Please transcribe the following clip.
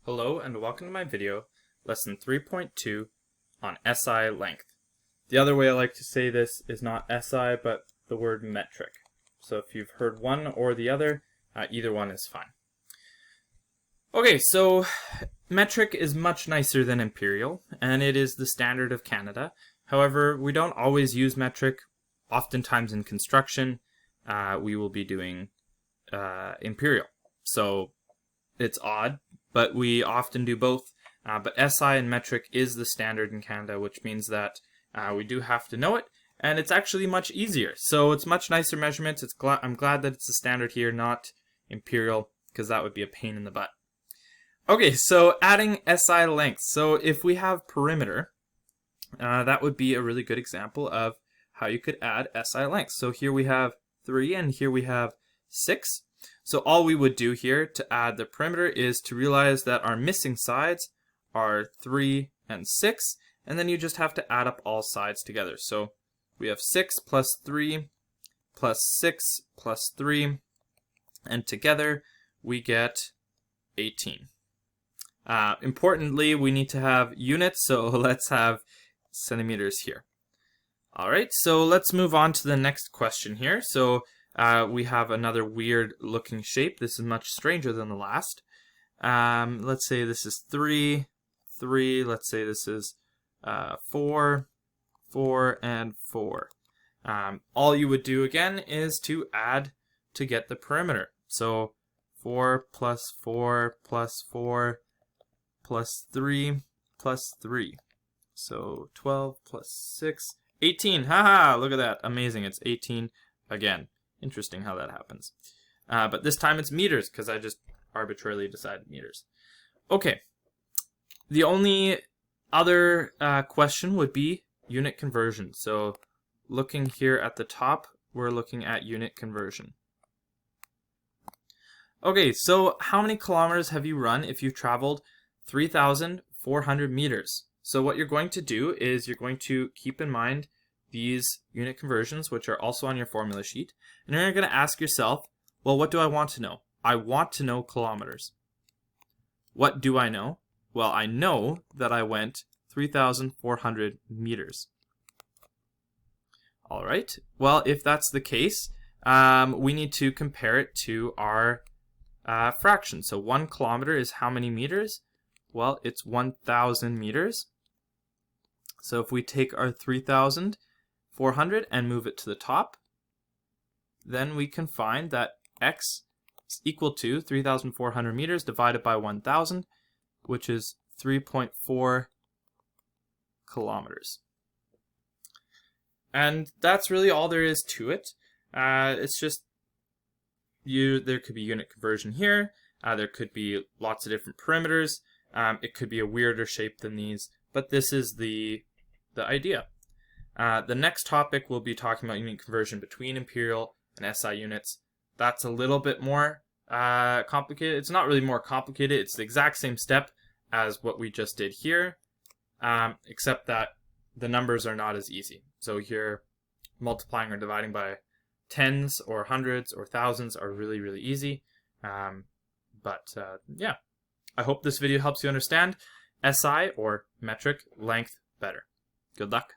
Hello and welcome to my video, lesson 3.2 on SI length. The other way I like to say this is not SI, but the word metric. So if you've heard one or the other, either one is fine. Okay, so metric is much nicer than imperial, and it is the standard of Canada. However, we don't always use metric. Oftentimes in construction, we will be doing imperial. So it's odd, but we often do both. But SI and metric is the standard in Canada, which means that we do have to know it, and it's actually much easier. So it's much nicer measurements. I'm glad that it's the standard here, not imperial, because that would be a pain in the butt. Okay, so adding SI length. So if we have perimeter, that would be a really good example of how you could add SI length. So here we have 3 and here we have 6. So all we would do here to add the perimeter is to realize that our missing sides are 3 and 6, and then you just have to add up all sides together. So we have 6 plus 3 plus 6 plus 3, and together we get 18. Importantly, we need to have units, so let's have centimeters here. Alright, so let's move on to the next question here. So we have another weird looking shape. This is much stranger than the last. Let's say this is 3, 3. Let's say this is 4, 4, and 4. All you would do again is to add to get the perimeter. So 4 plus 4 plus 4 plus 3 plus 3. So 12 plus 6, 18. Haha, look at that. Amazing. It's 18 again. Interesting how that happens. But this time it's meters, because I just arbitrarily decided meters. Okay. The only other question would be unit conversion. So looking here at the top, we're looking at unit conversion. Okay, so how many kilometers have you run if you've traveled 3,400 meters? So what you're going to do is you're going to keep in mind these unit conversions, which are also on your formula sheet. And you're going to ask yourself, well, what do I want to know? I want to know kilometers. What do I know? Well, I know that I went 3,400 meters. All right. Well, if that's the case, we need to compare it to our fraction. So 1 kilometer is how many meters? Well, it's 1,000 meters. So if we take our 3,400 and move it to the top, then we can find that x is equal to 3,400 meters divided by 1,000, which is 3.4 kilometers. And that's really all there is to it. It's just there could be unit conversion here. There could be lots of different perimeters. It could be a weirder shape than these, but this is the idea. The next topic we'll be talking about unit conversion between imperial and SI units. That's a little bit more complicated. It's not really more complicated. It's the exact same step as what we just did here, except that the numbers are not as easy. So here, multiplying or dividing by tens or hundreds or thousands are really, really easy. Yeah, I hope this video helps you understand SI or metric length better. Good luck.